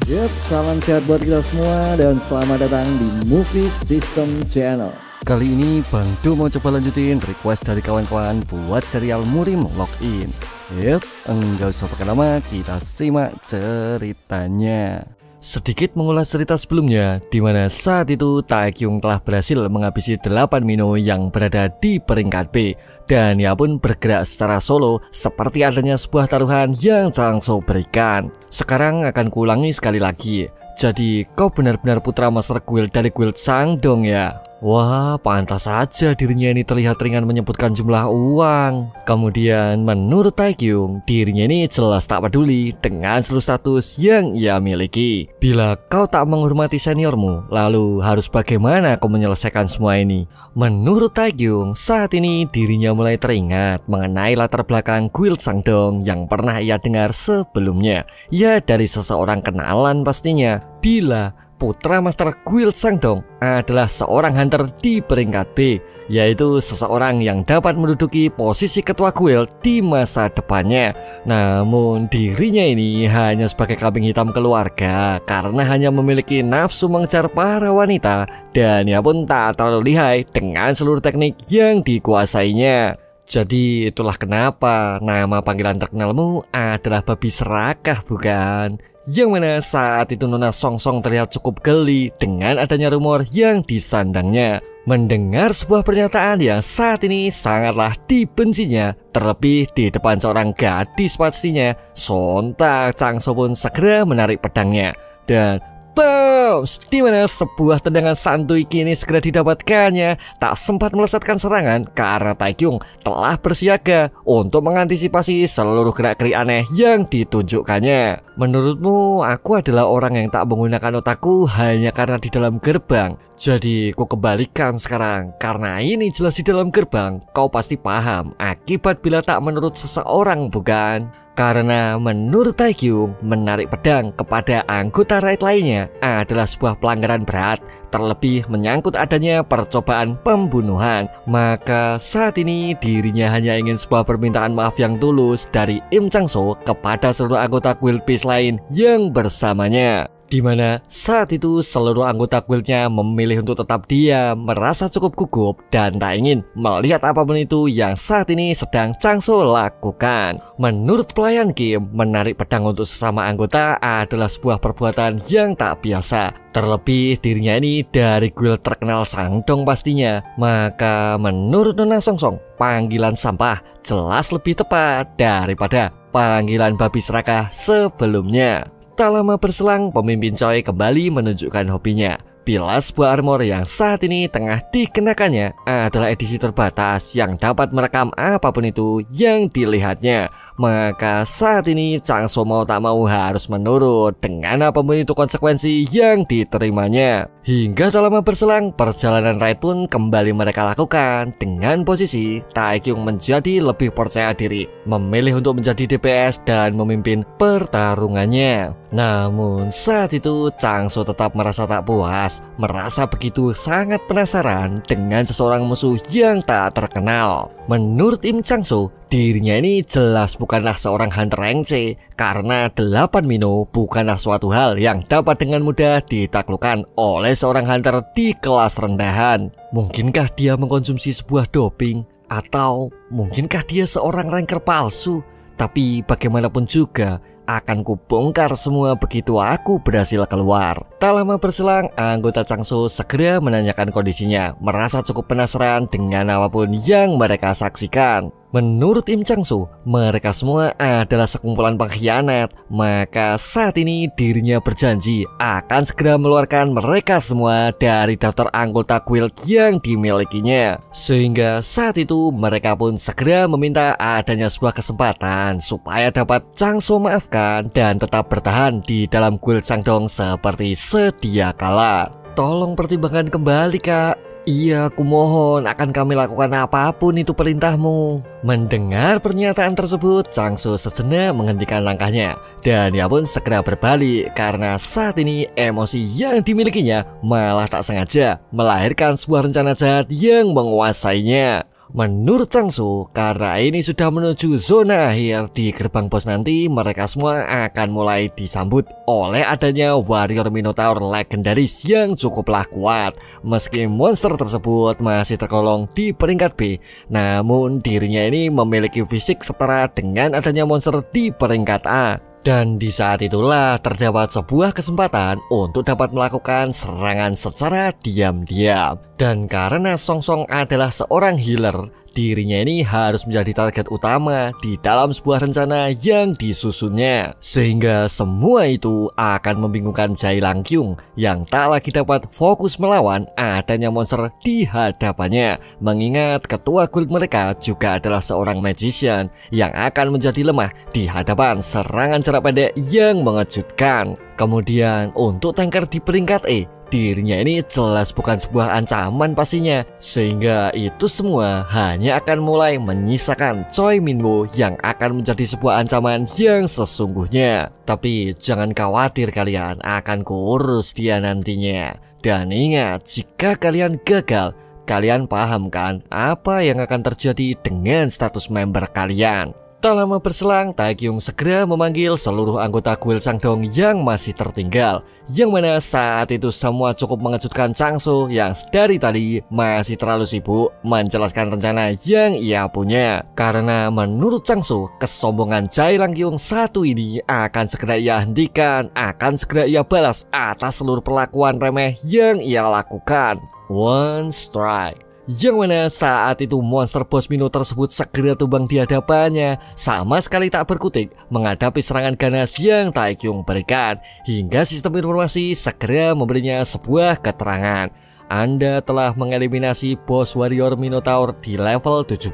Yap, salam sehat buat kita semua dan selamat datang di Movie System Channel. Kali ini Bang Do mau coba lanjutin request dari kawan-kawan buat serial Murim Login. Yap, enggak usah pakai lama, kita simak ceritanya. Sedikit mengulas cerita sebelumnya, di mana saat itu Taekyung telah berhasil menghabisi 8 Mino yang berada di peringkat B, dan ia pun bergerak secara solo seperti adanya sebuah taruhan yang Changso berikan. Sekarang akan kuulangi sekali lagi. Jadi kau benar-benar putra Master Guild dari Guild Sangdong ya? Wah, pantas saja dirinya ini terlihat ringan menyebutkan jumlah uang. Kemudian menurut Taekyung, dirinya ini jelas tak peduli dengan seluruh status yang ia miliki. Bila kau tak menghormati seniormu, lalu harus bagaimana kau menyelesaikan semua ini? Menurut Taekyung, saat ini dirinya mulai teringat mengenai latar belakang Guild Sangdong yang pernah ia dengar sebelumnya. Ya, dari seseorang kenalan pastinya. Bila putra Master Guild Sangdong adalah seorang hunter di peringkat B, yaitu seseorang yang dapat menduduki posisi ketua guild di masa depannya. Namun dirinya ini hanya sebagai kambing hitam keluarga karena hanya memiliki nafsu mengejar para wanita, dan ia pun tak terlalu lihai dengan seluruh teknik yang dikuasainya. Jadi itulah kenapa nama panggilan terkenalmu adalah babi serakah, bukan? Yang mana saat itu Nona Songsong terlihat cukup geli dengan adanya rumor yang disandangnya. Mendengar sebuah pernyataan yang saat ini sangatlah dibencinya, terlebih di depan seorang gadis pastinya, sontak Changso pun segera menarik pedangnya. Dan bounce, di mana sebuah tendangan santuy kini segera didapatkannya. Tak sempat melesatkan serangan karena Taekyung telah bersiaga untuk mengantisipasi seluruh gerak-gerik aneh yang ditunjukkannya. Menurutmu aku adalah orang yang tak menggunakan otakku hanya karena di dalam gerbang? Jadi ku kembalikan sekarang, karena ini jelas di dalam gerbang. Kau pasti paham akibat bila tak menurut seseorang, bukan? Karena menurut Taekyung, menarik pedang kepada anggota raid lainnya adalah sebuah pelanggaran berat, terlebih menyangkut adanya percobaan pembunuhan. Maka saat ini dirinya hanya ingin sebuah permintaan maaf yang tulus dari Im Changso kepada seluruh anggota Guild Peace lain yang bersamanya. Di mana saat itu seluruh anggota guildnya memilih untuk tetap diam, merasa cukup gugup dan tak ingin melihat apapun itu yang saat ini sedang Changso lakukan. Menurut pelayan Kim, menarik pedang untuk sesama anggota adalah sebuah perbuatan yang tak biasa. Terlebih dirinya ini dari guild terkenal Sangdong pastinya. Maka menurut Nona Songsong, panggilan sampah jelas lebih tepat daripada panggilan babi serakah sebelumnya. Tak lama berselang, pemimpin Choi kembali menunjukkan hobinya. Bila sebuah armor yang saat ini tengah dikenakannya adalah edisi terbatas yang dapat merekam apapun itu yang dilihatnya, maka saat ini Changso mau tak mau harus menurut dengan apapun itu konsekuensi yang diterimanya. Hingga tak lama berselang, perjalanan raid pun kembali mereka lakukan dengan posisi Taekyung menjadi lebih percaya diri, memilih untuk menjadi DPS dan memimpin pertarungannya. Namun saat itu Changso tetap merasa tak puas, merasa begitu sangat penasaran dengan seseorang musuh yang tak terkenal. Menurut Im Changso, dirinya ini jelas bukanlah seorang hunter rank C, karena 8 Mino bukanlah suatu hal yang dapat dengan mudah ditaklukkan oleh seorang hunter di kelas rendahan. Mungkinkah dia mengkonsumsi sebuah doping? Atau mungkinkah dia seorang ranker palsu? Tapi bagaimanapun juga akan kubongkar semua begitu aku berhasil keluar. Tak lama berselang, anggota Changso segera menanyakan kondisinya, merasa cukup penasaran dengan apapun yang mereka saksikan. Menurut Im Changso, mereka semua adalah sekumpulan pengkhianat. Maka saat ini dirinya berjanji akan segera mengeluarkan mereka semua dari daftar anggota guild yang dimilikinya. Sehingga saat itu mereka pun segera meminta adanya sebuah kesempatan supaya dapat Changso maafkan dan tetap bertahan di dalam Guild Sangdong seperti sedia kala. Tolong pertimbangkan kembali, Kak. Iya, aku mohon akan kami lakukan apapun itu perintahmu. Mendengar pernyataan tersebut, Changso sejenak menghentikan langkahnya dan ia pun segera berbalik karena saat ini emosi yang dimilikinya malah tak sengaja melahirkan sebuah rencana jahat yang menguasainya. Menurut Changsu, karena ini sudah menuju zona akhir, di gerbang bos nanti mereka semua akan mulai disambut oleh adanya warrior Minotaur legendaris yang cukuplah kuat. Meski monster tersebut masih tergolong di peringkat B, namun dirinya ini memiliki fisik setara dengan adanya monster di peringkat A. Dan di saat itulah terdapat sebuah kesempatan untuk dapat melakukan serangan secara diam-diam. Dan karena Song Song adalah seorang healer, dirinya ini harus menjadi target utama di dalam sebuah rencana yang disusunnya. Sehingga semua itu akan membingungkan Jai Langkyung yang tak lagi dapat fokus melawan adanya monster di hadapannya. Mengingat ketua guild mereka juga adalah seorang magician yang akan menjadi lemah di hadapan serangan jarak pendek yang mengejutkan. Kemudian untuk tanker di peringkat E, dirinya ini jelas bukan sebuah ancaman pastinya. Sehingga itu semua hanya akan mulai menyisakan Choi Minwoo yang akan menjadi sebuah ancaman yang sesungguhnya. Tapi jangan khawatir kalian, akan kuurus dia nantinya. Dan ingat, jika kalian gagal, kalian paham kan apa yang akan terjadi dengan status member kalian. Tak lama berselang, Taekyung segera memanggil seluruh anggota kuil Changdong yang masih tertinggal. Yang mana saat itu semua cukup mengejutkan Changsu yang dari tadi masih terlalu sibuk menjelaskan rencana yang ia punya. Karena menurut Changsu, kesombongan Jai Langkyung satu ini akan segera ia hentikan, akan segera ia balas atas seluruh perlakuan remeh yang ia lakukan. One strike. Yang mana saat itu monster boss Mino tersebut segera tumbang di hadapannya, sama sekali tak berkutik menghadapi serangan ganas yang Taekyung berikan. Hingga sistem informasi segera memberinya sebuah keterangan. Anda telah mengeliminasi boss warrior Minotaur di level 70.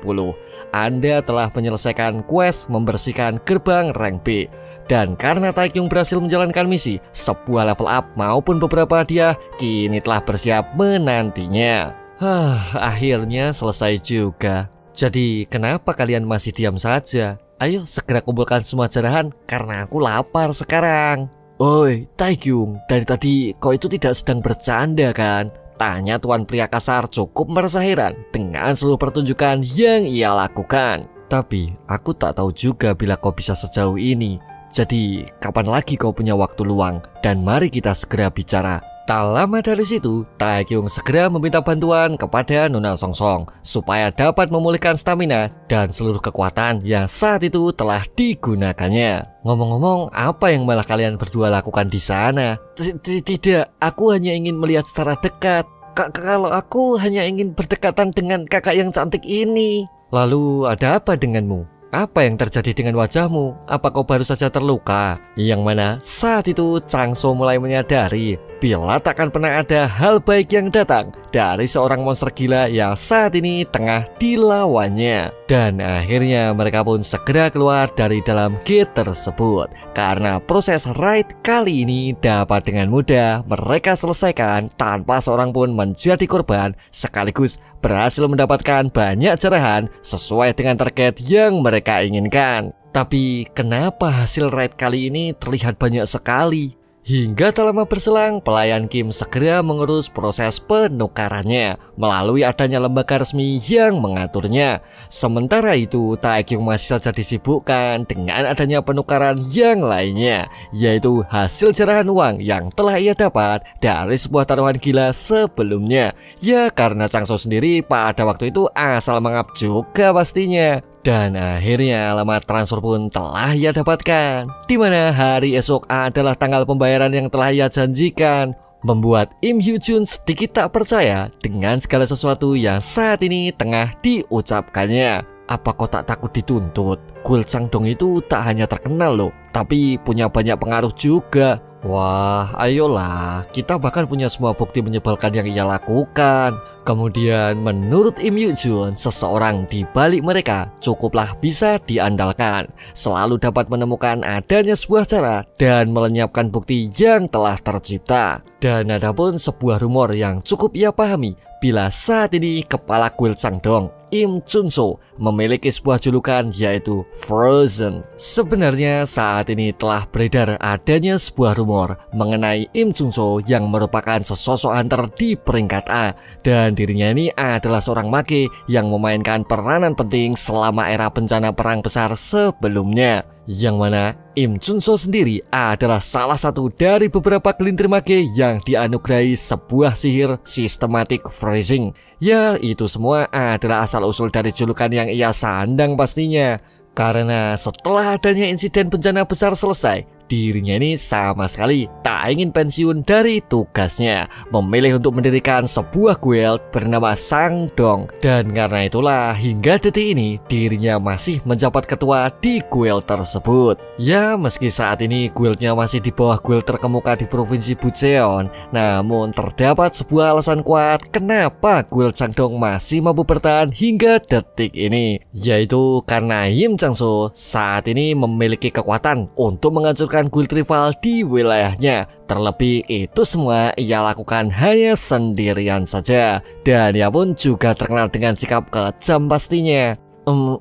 Anda telah menyelesaikan quest membersihkan gerbang rank B. Dan karena Taekyung berhasil menjalankan misi, sebuah level up maupun beberapa hadiah kini telah bersiap menantinya. Akhirnya selesai juga. Jadi kenapa kalian masih diam saja? Ayo segera kumpulkan semua jarahan karena aku lapar sekarang. Oi Taekyung, dari tadi kau itu tidak sedang bercanda kan? Tanya tuan pria kasar cukup merasa heran dengan seluruh pertunjukan yang ia lakukan. Tapi aku tak tahu juga bila kau bisa sejauh ini. Jadi kapan lagi kau punya waktu luang? Dan mari kita segera bicara. Tak lama dari situ, Taekyung segera meminta bantuan kepada Nona Song Song supaya dapat memulihkan stamina dan seluruh kekuatan yang saat itu telah digunakannya. Ngomong-ngomong, apa yang malah kalian berdua lakukan di sana? Tidak, aku hanya ingin melihat secara dekat. Kalau aku hanya ingin berdekatan dengan kakak yang cantik ini. Lalu ada apa denganmu? Apa yang terjadi dengan wajahmu? Apa kau baru saja terluka? Yang mana saat itu Changsu mulai menyadari bila takkan pernah ada hal baik yang datang dari seorang monster gila yang saat ini tengah dilawannya. Dan akhirnya mereka pun segera keluar dari dalam gate tersebut. Karena proses raid kali ini dapat dengan mudah mereka selesaikan tanpa seorang pun menjadi korban, sekaligus berhasil mendapatkan banyak jarahan sesuai dengan target yang mereka inginkan. Tapi kenapa hasil raid kali ini terlihat banyak sekali? Hingga tak lama berselang, pelayan Kim segera mengurus proses penukarannya melalui adanya lembaga resmi yang mengaturnya. Sementara itu, Taekyung masih saja disibukkan dengan adanya penukaran yang lainnya, yaitu hasil jarahan uang yang telah ia dapat dari sebuah taruhan gila sebelumnya. Ya karena Changsu sendiri pada waktu itu asal mangap juga pastinya. Dan akhirnya alamat transfer pun telah ia dapatkan, di mana hari esok adalah tanggal pembayaran yang telah ia janjikan. Membuat Im Hyo Jun sedikit tak percaya dengan segala sesuatu yang saat ini tengah diucapkannya. Apa kau tak takut dituntut? Guild Changdong itu tak hanya terkenal loh, tapi punya banyak pengaruh juga. Wah, ayolah, kita bahkan punya semua bukti menyebalkan yang ia lakukan. Kemudian menurut Im Hyo Jun, seseorang di balik mereka cukuplah bisa diandalkan, selalu dapat menemukan adanya sebuah cara dan melenyapkan bukti yang telah tercipta. Dan ada pun sebuah rumor yang cukup ia pahami bila saat ini kepala Guild Changdong, Im Chunso memiliki sebuah julukan yaitu Frozen. Sebenarnya saat ini telah beredar adanya sebuah rumor mengenai Im Chunso yang merupakan sesosok hunter di peringkat A, dan dirinya ini adalah seorang mage yang memainkan peranan penting selama era bencana perang besar sebelumnya. Yang mana Im Chunso sendiri adalah salah satu dari beberapa gelintir mage yang dianugerahi sebuah sihir systematic freezing. Ya, itu semua adalah asal-usul dari julukan yang ia sandang pastinya. Karena setelah adanya insiden bencana besar selesai, dirinya ini sama sekali tak ingin pensiun dari tugasnya, memilih untuk mendirikan sebuah guild bernama Sangdong. Dan karena itulah hingga detik ini dirinya masih menjabat ketua di guild tersebut. Ya, meski saat ini guildnya masih di bawah guild terkemuka di provinsi Bucheon, namun terdapat sebuah alasan kuat kenapa guild Sangdong masih mampu bertahan hingga detik ini, yaitu karena Im Chunso saat ini memiliki kekuatan untuk menghancurkan guild rival di wilayahnya. Terlebih itu semua ia lakukan hanya sendirian saja, dan ia pun juga terkenal dengan sikap kejam pastinya.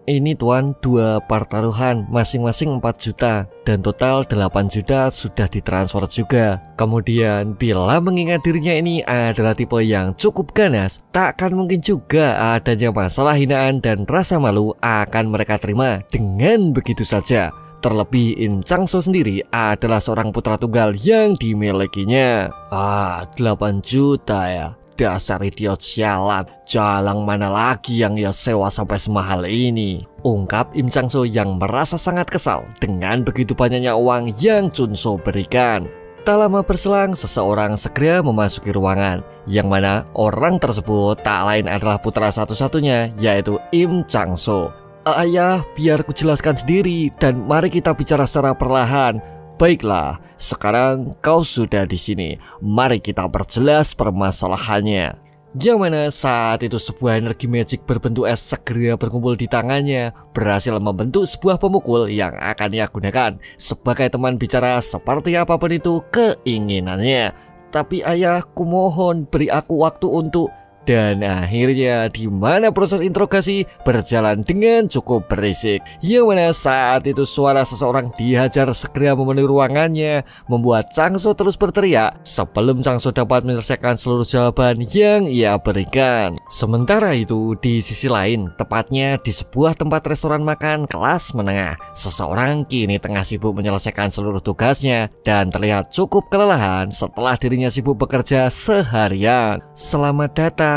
Ini tuan, 2 pertaruhan masing-masing 4 juta dan total 8 juta sudah ditransfer juga. Kemudian bila mengingat dirinya ini adalah tipe yang cukup ganas, tak akan mungkin juga adanya masalah hinaan dan rasa malu akan mereka terima dengan begitu saja. Terlebih Im Chunso sendiri adalah seorang putra tunggal yang dimilikinya. 8 juta ya. Dasar idiot sialan, jalang mana lagi yang ia sewa sampai semahal ini? Ungkap Im Chunso yang merasa sangat kesal dengan begitu banyaknya uang yang Chunso berikan. Tak lama berselang, seseorang segera memasuki ruangan, yang mana orang tersebut tak lain adalah putra satu-satunya, yaitu Im Chunso. Ayah, biar ku jelaskan sendiri dan mari kita bicara secara perlahan. Baiklah, sekarang kau sudah di sini. Mari kita perjelas permasalahannya. Yang mana saat itu sebuah energi magic berbentuk es segera berkumpul di tangannya, berhasil membentuk sebuah pemukul yang akan ia gunakan sebagai teman bicara seperti apapun itu keinginannya. Tapi ayah, kumohon beri aku waktu untuk... Dan akhirnya di mana proses interogasi berjalan dengan cukup berisik, yang mana saat itu suara seseorang dihajar segera memenuhi ruangannya, membuat Chunso terus berteriak sebelum Chunso dapat menyelesaikan seluruh jawaban yang ia berikan. Sementara itu di sisi lain, tepatnya di sebuah tempat restoran makan kelas menengah, seseorang kini tengah sibuk menyelesaikan seluruh tugasnya dan terlihat cukup kelelahan setelah dirinya sibuk bekerja seharian. Selamat datang.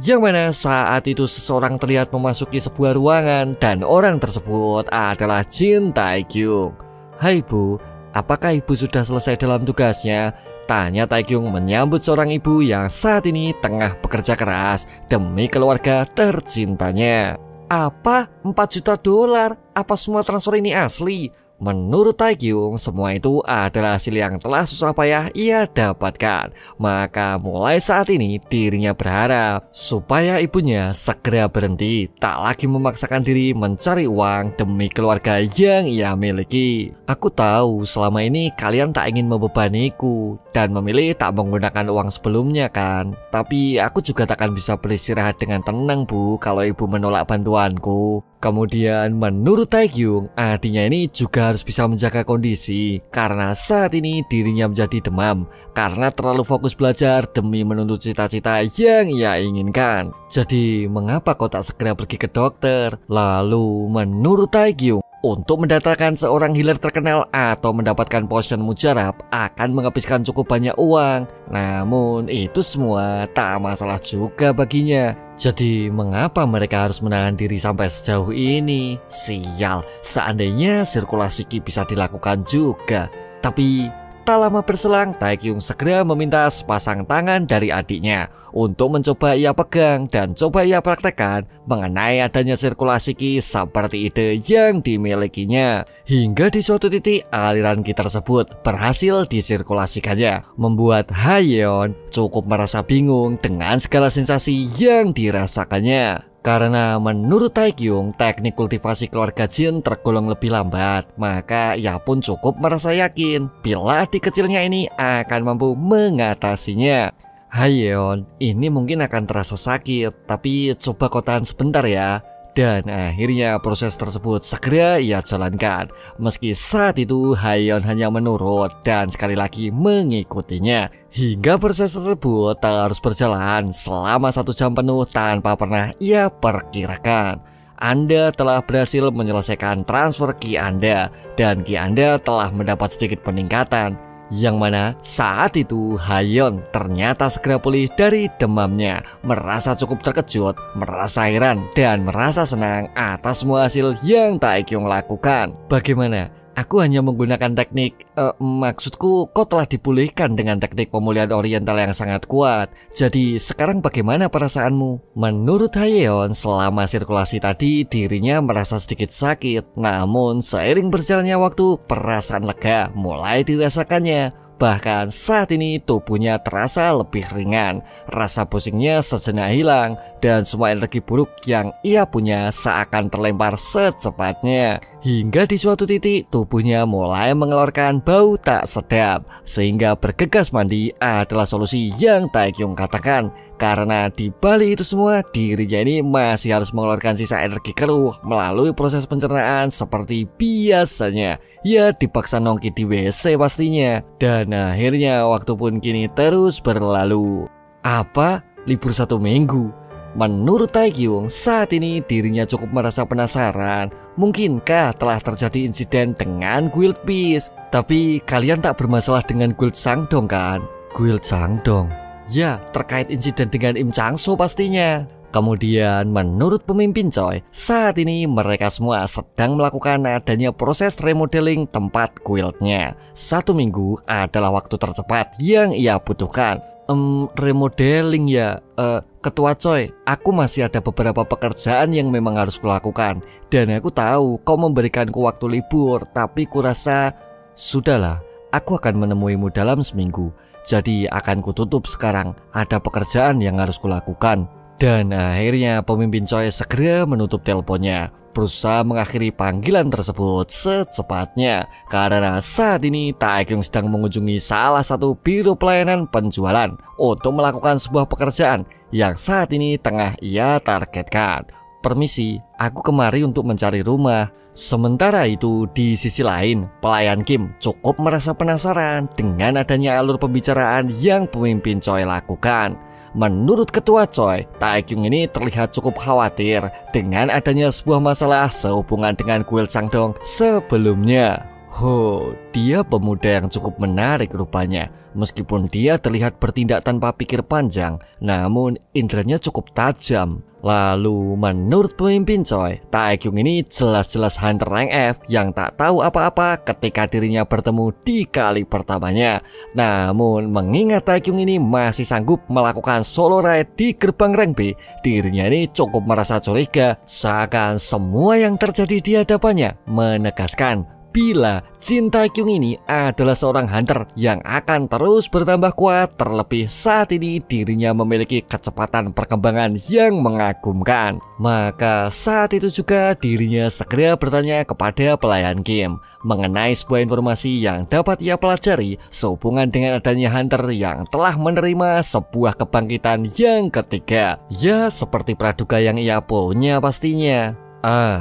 Yang mana saat itu seseorang terlihat memasuki sebuah ruangan dan orang tersebut adalah Jin Taekyung. Hai Bu, apakah ibu sudah selesai dalam tugasnya? Tanya Taekyung menyambut seorang ibu yang saat ini tengah bekerja keras demi keluarga tercintanya. Apa? 4 juta dolar? Apa semua transfer ini asli? Menurut Taekyung, semua itu adalah hasil yang telah susah payah ia dapatkan. Maka mulai saat ini dirinya berharap supaya ibunya segera berhenti, tak lagi memaksakan diri mencari uang demi keluarga yang ia miliki. Aku tahu selama ini kalian tak ingin membebaniku dan memilih tak menggunakan uang sebelumnya kan. Tapi aku juga tak akan bisa beristirahat dengan tenang Bu kalau ibu menolak bantuanku. Kemudian menurut Taekyung, adiknya ini juga harus bisa menjaga kondisi karena saat ini dirinya menjadi demam karena terlalu fokus belajar demi menuntut cita-cita yang ia inginkan. Jadi mengapa kau tak segera pergi ke dokter? Lalu menurut Taekyung, untuk mendatangkan seorang healer terkenal atau mendapatkan potion mujarab akan menghabiskan cukup banyak uang. Namun itu semua tak masalah juga baginya. Jadi mengapa mereka harus menahan diri sampai sejauh ini? Sial, seandainya sirkulasi ki bisa dilakukan juga. Tapi tak lama berselang, Taekyung segera meminta sepasang tangan dari adiknya untuk mencoba ia pegang dan coba ia praktekkan mengenai adanya sirkulasi ki seperti ide yang dimilikinya. Hingga di suatu titik aliran ki tersebut berhasil disirkulasikannya, membuat Hayeon cukup merasa bingung dengan segala sensasi yang dirasakannya. Karena menurut Taekyung, teknik kultivasi keluarga Jin tergolong lebih lambat, maka ia pun cukup merasa yakin bila adik kecilnya ini akan mampu mengatasinya. Hayeon, ini mungkin akan terasa sakit, tapi coba kau tahan sebentar ya. Dan akhirnya proses tersebut segera ia jalankan. Meski saat itu Hayeon hanya menurut dan sekali lagi mengikutinya. Hingga proses tersebut harus berjalan selama 1 jam penuh tanpa pernah ia perkirakan. Anda telah berhasil menyelesaikan transfer Ki Anda dan Ki Anda telah mendapat sedikit peningkatan. Yang mana saat itu Hayeon ternyata segera pulih dari demamnya, merasa cukup terkejut, merasa heran, dan merasa senang atas semua hasil yang Taekyung lakukan. Bagaimana? Aku hanya menggunakan teknik, maksudku kau telah dipulihkan dengan teknik pemulihan oriental yang sangat kuat. Jadi sekarang bagaimana perasaanmu? Menurut Hayeon, selama sirkulasi tadi dirinya merasa sedikit sakit. Namun seiring berjalannya waktu, perasaan lega mulai dirasakannya. Bahkan saat ini tubuhnya terasa lebih ringan, rasa pusingnya sejenak hilang, dan semua energi buruk yang ia punya seakan terlempar secepatnya. Hingga di suatu titik tubuhnya mulai mengeluarkan bau tak sedap, sehingga bergegas mandi adalah solusi yang Taekyung katakan. Karena di balik itu semua dirinya ini masih harus mengeluarkan sisa energi keruh melalui proses pencernaan seperti biasanya. Ya dipaksa nongki di WC pastinya. Dan akhirnya waktu pun kini terus berlalu. Apa? Libur 1 minggu? Menurut Taekyung, saat ini dirinya cukup merasa penasaran. Mungkinkah telah terjadi insiden dengan Guild Beast? Tapi kalian tak bermasalah dengan Guild Sangdong kan? Guild Sangdong? Ya, terkait insiden dengan Im Changso pastinya. Kemudian menurut pemimpin Choi, saat ini mereka semua sedang melakukan adanya proses remodeling tempat guildnya. 1 minggu adalah waktu tercepat yang ia butuhkan. Remodeling ya, Ketua Choi, aku masih ada beberapa pekerjaan yang memang harus kulakukan. Dan aku tahu kau memberikanku waktu libur, tapi kurasa sudahlah, aku akan menemuimu dalam seminggu. Jadi akan kututup sekarang, ada pekerjaan yang harus kulakukan. Dan akhirnya pemimpin Choi segera menutup teleponnya, berusaha mengakhiri panggilan tersebut secepatnya. Karena saat ini Taekyung sedang mengunjungi salah satu biro pelayanan penjualan untuk melakukan sebuah pekerjaan yang saat ini tengah ia targetkan. Permisi, aku kemari untuk mencari rumah. Sementara itu di sisi lain, pelayan Kim cukup merasa penasaran dengan adanya alur pembicaraan yang pemimpin Choi lakukan. Menurut ketua Choi, Taekyung ini terlihat cukup khawatir dengan adanya sebuah masalah sehubungan dengan Guild Sangdong sebelumnya. Dia pemuda yang cukup menarik rupanya. Meskipun dia terlihat bertindak tanpa pikir panjang, namun inderanya cukup tajam. Lalu menurut pemimpin Choi, Taekyung ini jelas-jelas hunter rank F yang tak tahu apa-apa ketika dirinya bertemu di kali pertamanya. Namun mengingat Taekyung ini masih sanggup melakukan solo raid di gerbang rank B, dirinya ini cukup merasa curiga. Seakan semua yang terjadi di hadapannya menegaskan bila Jin Taekyung ini adalah seorang hunter yang akan terus bertambah kuat. Terlebih saat ini dirinya memiliki kecepatan perkembangan yang mengagumkan. Maka saat itu juga dirinya segera bertanya kepada pelayan Kim mengenai sebuah informasi yang dapat ia pelajari sehubungan dengan adanya hunter yang telah menerima sebuah kebangkitan yang ketiga. Ya seperti praduga yang ia punya pastinya.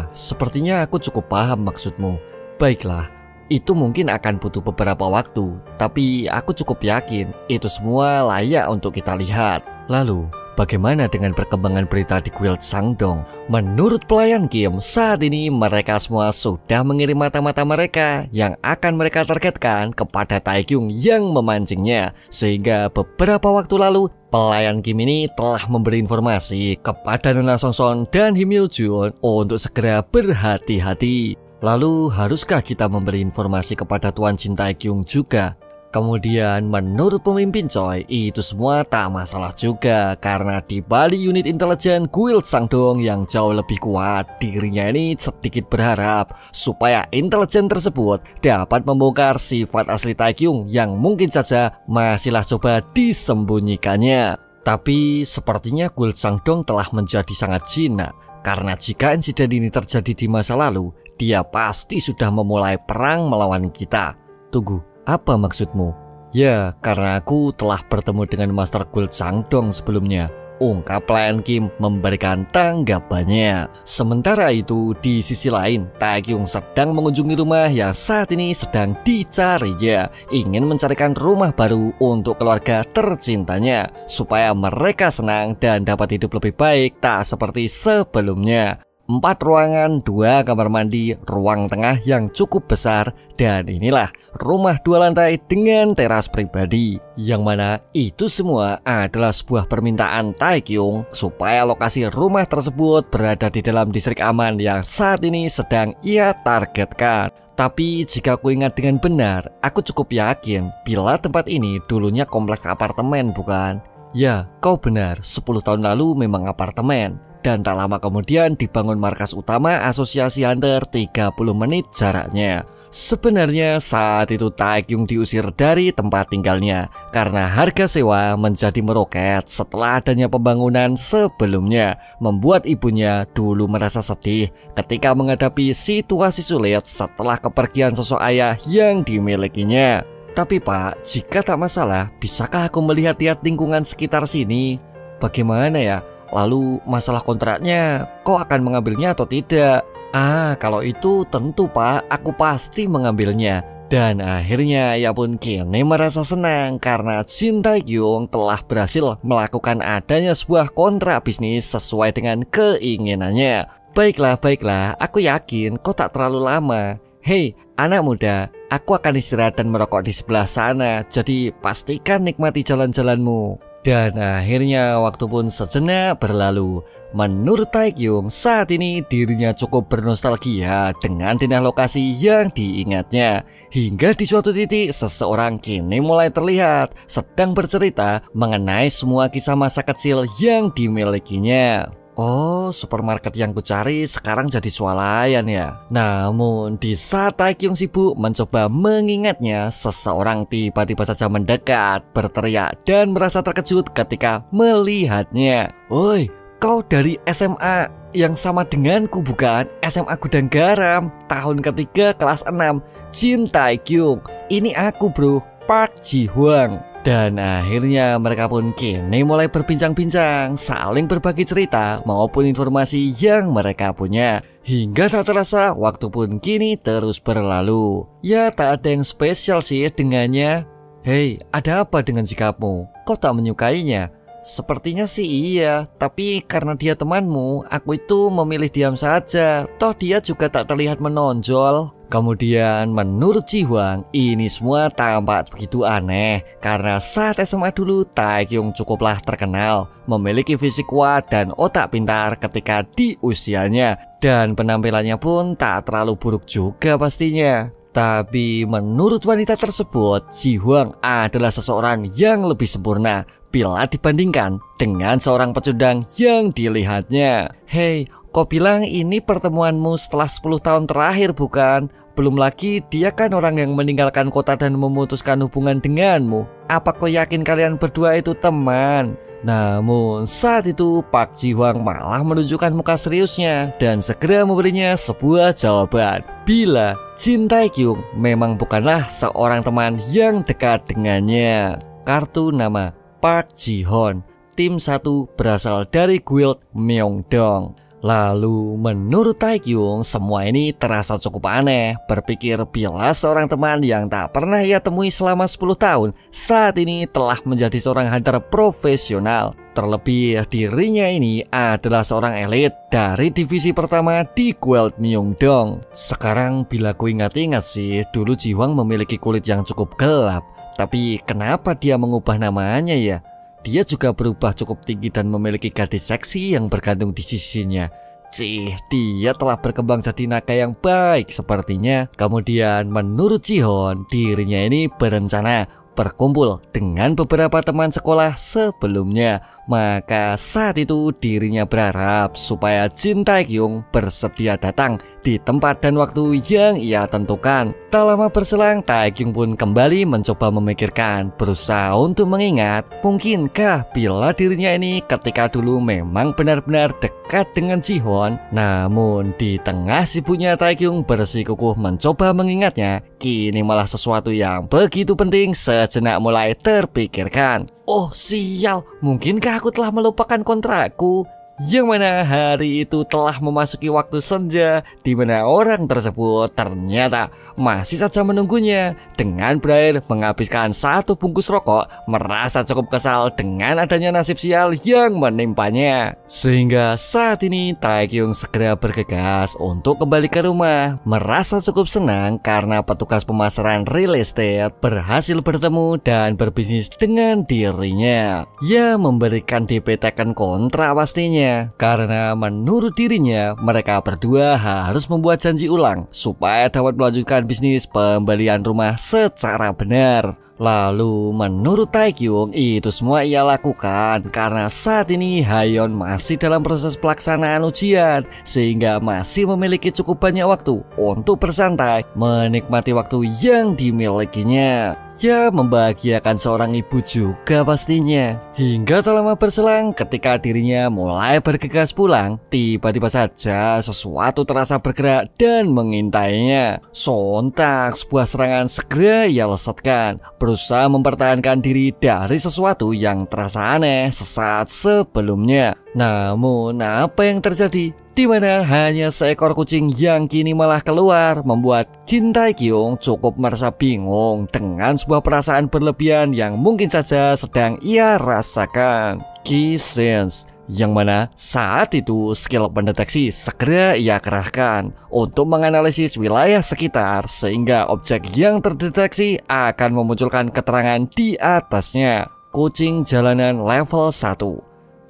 Sepertinya aku cukup paham maksudmu. Baiklah, itu mungkin akan butuh beberapa waktu, tapi aku cukup yakin itu semua layak untuk kita lihat. Lalu, bagaimana dengan perkembangan berita di Guild Sangdong? Menurut pelayan Kim, saat ini mereka semua sudah mengirim mata-mata mereka yang akan mereka targetkan kepada Taekyung yang memancingnya. Sehingga beberapa waktu lalu, pelayan Kim ini telah memberi informasi kepada Nona Songson dan Him Yul Jun untuk segera berhati-hati. Lalu haruskah kita memberi informasi kepada Tuan Jin Taekyung juga? Kemudian menurut pemimpin Choi, itu semua tak masalah juga. Karena di balik unit intelijen Guild Sangdong yang jauh lebih kuat, dirinya ini sedikit berharap supaya intelijen tersebut dapat membongkar sifat asli Taekyung yang mungkin saja masihlah coba disembunyikannya. Tapi sepertinya Guild Sangdong telah menjadi sangat jinak. Karena jika insiden ini terjadi di masa lalu, dia pasti sudah memulai perang melawan kita. Tunggu, apa maksudmu? Ya, karena aku telah bertemu dengan Master Guild Sangdong sebelumnya, ungkap pelayan Kim memberikan tanggapannya. Sementara itu, di sisi lain, Taekyung sedang mengunjungi rumah yang saat ini sedang dicarinya, ingin mencarikan rumah baru untuk keluarga tercintanya, supaya mereka senang dan dapat hidup lebih baik tak seperti sebelumnya. 4 ruangan, 2 kamar mandi, ruang tengah yang cukup besar, dan inilah rumah 2 lantai dengan teras pribadi. Yang mana itu semua adalah sebuah permintaan Taekyung supaya lokasi rumah tersebut berada di dalam distrik aman yang saat ini sedang ia targetkan. Tapi jika aku ingat dengan benar, aku cukup yakin bila tempat ini dulunya kompleks apartemen, bukan? Ya, kau benar, 10 tahun lalu memang apartemen. Dan tak lama kemudian dibangun markas utama Asosiasi Hunter 30 menit jaraknya. Sebenarnya saat itu Taekyung diusir dari tempat tinggalnya karena harga sewa menjadi meroket setelah adanya pembangunan sebelumnya, membuat ibunya dulu merasa sedih ketika menghadapi situasi sulit setelah kepergian sosok ayah yang dimilikinya. Tapi Pak, jika tak masalah, bisakah aku melihat-lihat lingkungan sekitar sini? Bagaimana ya? Lalu masalah kontraknya, kau akan mengambilnya atau tidak? Kalau itu tentu Pak, aku pasti mengambilnya. Dan akhirnya ia pun kini merasa senang karena Jin Taekyung telah berhasil melakukan adanya sebuah kontrak bisnis sesuai dengan keinginannya. Baiklah, aku yakin kau tak terlalu lama. Hei, anak muda, aku akan istirahat dan merokok di sebelah sana, jadi pastikan nikmati jalan-jalanmu. Dan akhirnya waktu pun sejenak berlalu. Menurut Taekyung, saat ini dirinya cukup bernostalgia dengan tindak lokasi yang diingatnya. Hingga di suatu titik seseorang kini mulai terlihat sedang bercerita mengenai semua kisah masa kecil yang dimilikinya. Oh, supermarket yang kucari sekarang jadi swalayan ya. Namun di saat Taekyung sibuk mencoba mengingatnya, seseorang tiba-tiba saja mendekat, berteriak dan merasa terkejut ketika melihatnya. Woi, kau dari SMA yang sama denganku bukan? SMA Gudang Garam, tahun ketiga kelas 6, Jin Taekyung. Ini aku bro, Park Ji Hwang. Dan akhirnya mereka pun kini mulai berbincang-bincang, saling berbagi cerita maupun informasi yang mereka punya. Hingga tak terasa waktu pun kini terus berlalu. Ya tak ada yang spesial sih dengannya. Hei, ada apa dengan sikapmu? Kau tak menyukainya? Sepertinya sih iya, tapi karena dia temanmu, aku itu memilih diam saja. Toh dia juga tak terlihat menonjol. Kemudian menurut Ji Hwang, ini semua tampak begitu aneh karena saat SMA dulu Taekyung cukuplah terkenal, memiliki fisik kuat dan otak pintar ketika di usianya, dan penampilannya pun tak terlalu buruk juga pastinya. Tapi menurut wanita tersebut, Ji Hwang adalah seseorang yang lebih sempurna bila dibandingkan dengan seorang pecundang yang dilihatnya. Hei, kau bilang ini pertemuanmu setelah 10 tahun terakhir bukan? Belum lagi dia kan orang yang meninggalkan kota dan memutuskan hubungan denganmu. Apa kau yakin kalian berdua itu teman? Namun saat itu Park Ji Hwang malah menunjukkan muka seriusnya dan segera memberinya sebuah jawaban bila Jin Taekyung memang bukanlah seorang teman yang dekat dengannya. Kartu nama Park Ji Hon, tim 1 berasal dari Guild Myeongdong. Lalu menurut Taekyung semua ini terasa cukup aneh. Berpikir bila seorang teman yang tak pernah ia temui selama 10 tahun saat ini telah menjadi seorang hunter profesional. Terlebih dirinya ini adalah seorang elit dari divisi pertama di Guild Myeongdong. Sekarang bila ku ingat-ingat sih, dulu Ji Hwang memiliki kulit yang cukup gelap. Tapi kenapa dia mengubah namanya ya? Dia juga berubah cukup tinggi dan memiliki gadis seksi yang bergantung di sisinya. Dia telah berkembang jadi naga yang baik sepertinya. Kemudian menurut Ji Hon, dirinya ini berencana berkumpul dengan beberapa teman sekolah sebelumnya. Maka saat itu dirinya berharap supaya Jin Taekyung bersedia datang di tempat dan waktu yang ia tentukan. Tak lama berselang, Taekyung pun kembali mencoba memikirkan, berusaha untuk mengingat mungkinkah bila dirinya ini ketika dulu memang benar-benar dekat dengan Ji Hon. Namun di tengah sibuknya Taekyung bersikukuh mencoba mengingatnya, kini malah sesuatu yang begitu penting sejenak mulai terpikirkan. Oh sial, mungkinkah aku telah melupakan kontrakku? Yang mana hari itu telah memasuki waktu senja, di mana orang tersebut ternyata masih saja menunggunya dengan berakhir menghabiskan satu bungkus rokok, merasa cukup kesal dengan adanya nasib sial yang menimpanya. Sehingga saat ini Taekyung segera bergegas untuk kembali ke rumah, merasa cukup senang karena petugas pemasaran real estate berhasil bertemu dan berbisnis dengan dirinya. Ya, memberikan DP teken kontrak pastinya. Karena menurut dirinya mereka berdua harus membuat janji ulang supaya dapat melanjutkan bisnis pembelian rumah secara benar. Lalu menurut Taekyung itu semua ia lakukan karena saat ini Hayeon masih dalam proses pelaksanaan ujian, sehingga masih memiliki cukup banyak waktu untuk bersantai, menikmati waktu yang dimilikinya. Ya, membahagiakan seorang ibu juga pastinya. Hingga tak lama berselang ketika dirinya mulai bergegas pulang, tiba-tiba saja sesuatu terasa bergerak dan mengintainya. Sontak sebuah serangan segera ia lesatkan, berusaha mempertahankan diri dari sesuatu yang terasa aneh sesaat sebelumnya. Namun apa yang terjadi? Di mana hanya seekor kucing yang kini malah keluar, membuat Jin Taekyung cukup merasa bingung dengan sebuah perasaan berlebihan yang mungkin saja sedang ia rasakan. Key sense, yang mana saat itu skill pendeteksi segera ia kerahkan untuk menganalisis wilayah sekitar, sehingga objek yang terdeteksi akan memunculkan keterangan di atasnya. Kucing jalanan level 1.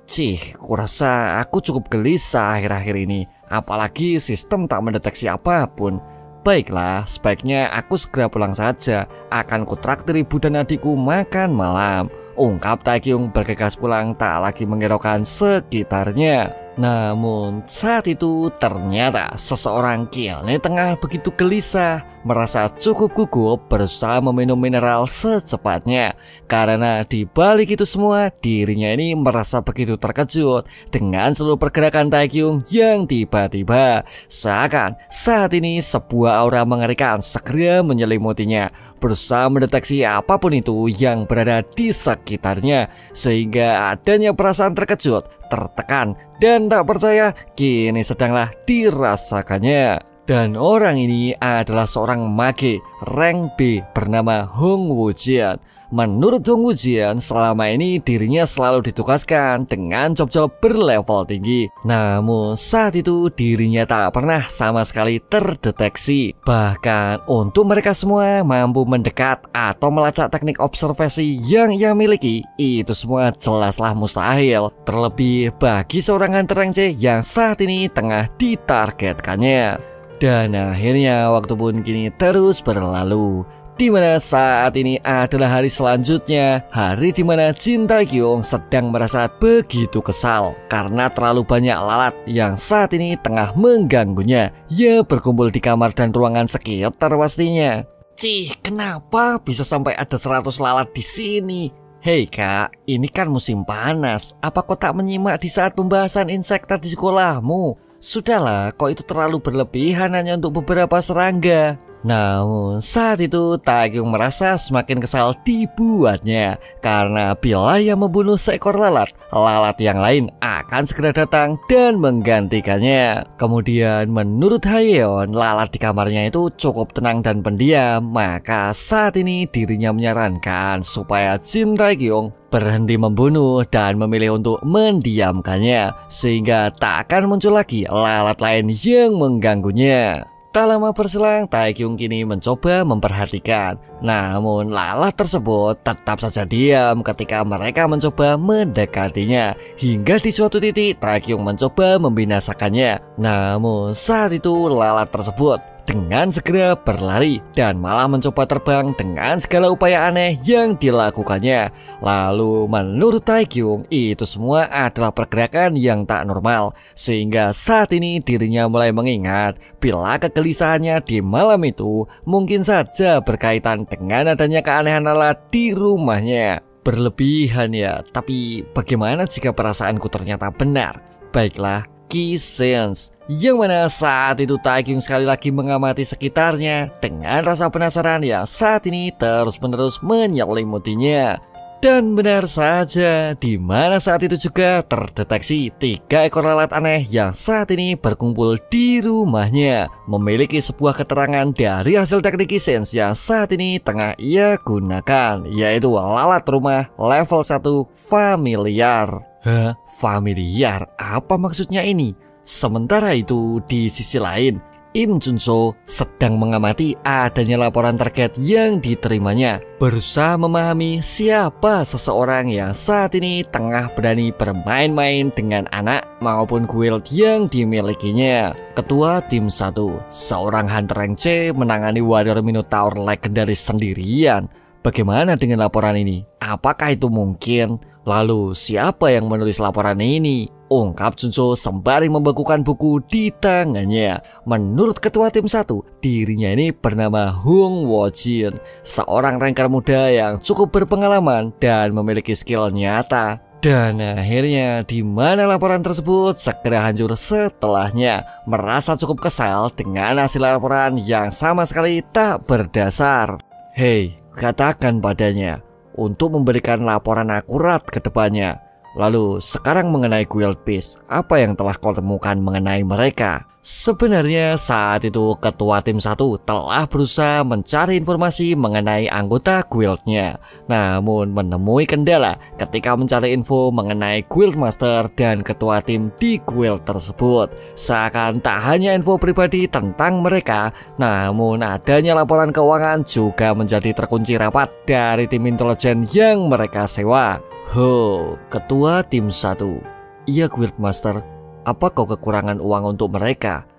Cih, kurasa aku cukup gelisah akhir-akhir ini, apalagi sistem tak mendeteksi apapun. Baiklah, sebaiknya aku segera pulang saja. Akan kutraktir ibu dan adikku makan malam, ungkap Taekyung bergegas pulang tak lagi menghiraukan sekitarnya. Namun saat itu ternyata seseorang kini tengah begitu gelisah, merasa cukup gugup, berusaha meminum mineral secepatnya. Karena di balik itu semua dirinya ini merasa begitu terkejut dengan seluruh pergerakan Taekyung yang tiba-tiba seakan saat ini sebuah aura mengerikan segera menyelimutinya, berusaha mendeteksi apapun itu yang berada di sekitarnya, sehingga adanya perasaan terkejut, tertekan, dan tak percaya kini sedanglah dirasakannya. Dan orang ini adalah seorang mage rank B bernama Hong Woo-jian. Menurut Hong Woo-jian, selama ini dirinya selalu ditugaskan dengan job-job berlevel tinggi. Namun saat itu dirinya tak pernah sama sekali terdeteksi. Bahkan untuk mereka semua mampu mendekat atau melacak teknik observasi yang ia miliki, itu semua jelaslah mustahil. Terlebih bagi seorang hunter rank C yang saat ini tengah ditargetkannya. Dan akhirnya waktu pun kini terus berlalu, di mana saat ini adalah hari selanjutnya, hari di mana Jin Taekyung sedang merasa begitu kesal karena terlalu banyak lalat yang saat ini tengah mengganggunya. Ia berkumpul di kamar dan ruangan sekitar pastinya. Cih, kenapa bisa sampai ada 100 lalat di sini? Hei kak, ini kan musim panas. Apa kau tak menyimak di saat pembahasan insekta di sekolahmu? Sudahlah, kok itu terlalu berlebihan hanya untuk beberapa serangga. Namun saat itu Taekyung merasa semakin kesal dibuatnya, karena bila ia membunuh seekor lalat, lalat yang lain akan segera datang dan menggantikannya. Kemudian menurut Hayeon, lalat di kamarnya itu cukup tenang dan pendiam, maka saat ini dirinya menyarankan supaya Jin Taekyung berhenti membunuh dan memilih untuk mendiamkannya, sehingga tak akan muncul lagi lalat lain yang mengganggunya. Tak lama berselang, Taekyung kini mencoba memperhatikan. Namun lalat tersebut tetap saja diam ketika mereka mencoba mendekatinya. Hingga di suatu titik Taekyung mencoba membinasakannya. Namun saat itu lalat tersebut dengan segera berlari dan malah mencoba terbang dengan segala upaya aneh yang dilakukannya. Lalu menurut Taekyung itu semua adalah pergerakan yang tak normal, sehingga saat ini dirinya mulai mengingat bila kegelisahannya di malam itu mungkin saja berkaitan dengan adanya keanehan lalat di rumahnya. Berlebihan ya, tapi bagaimana jika perasaanku ternyata benar? Baiklah, Kisens, yang mana saat itu Taekyung sekali lagi mengamati sekitarnya dengan rasa penasaran yang saat ini terus-menerus menyelimutinya. Dan benar saja, di mana saat itu juga terdeteksi 3 ekor lalat aneh yang saat ini berkumpul di rumahnya, memiliki sebuah keterangan dari hasil teknik Kisens yang saat ini tengah ia gunakan, yaitu lalat rumah level 1 familiar. Hah? Familiar? Apa maksudnya ini? Sementara itu, di sisi lain, Im Junso sedang mengamati adanya laporan terkait yang diterimanya, berusaha memahami siapa seseorang yang saat ini tengah berani bermain-main dengan anak maupun guild yang dimilikinya. Ketua tim 1, seorang hunter rank C, menangani warrior Minotaur legendaris sendirian. Bagaimana dengan laporan ini? Apakah itu mungkin? Lalu siapa yang menulis laporan ini? Ungkap Junso sembari membekukan buku di tangannya. Menurut ketua tim 1, dirinya ini bernama Hung Wojin, seorang ranker muda yang cukup berpengalaman dan memiliki skill nyata. Dan akhirnya di mana laporan tersebut segera hancur setelahnya, merasa cukup kesal dengan hasil laporan yang sama sekali tak berdasar. Hei, katakan padanya untuk memberikan laporan akurat ke depannya. Lalu sekarang mengenai Guild Peace, apa yang telah kau temukan mengenai mereka? Sebenarnya saat itu ketua tim 1 telah berusaha mencari informasi mengenai anggota guildnya, namun menemui kendala ketika mencari info mengenai guild master dan ketua tim di guild tersebut. Seakan tak hanya info pribadi tentang mereka, namun adanya laporan keuangan juga menjadi terkunci rapat dari tim intelijen yang mereka sewa. Ketua tim 1, iya guild master, apa kau kekurangan uang untuk mereka?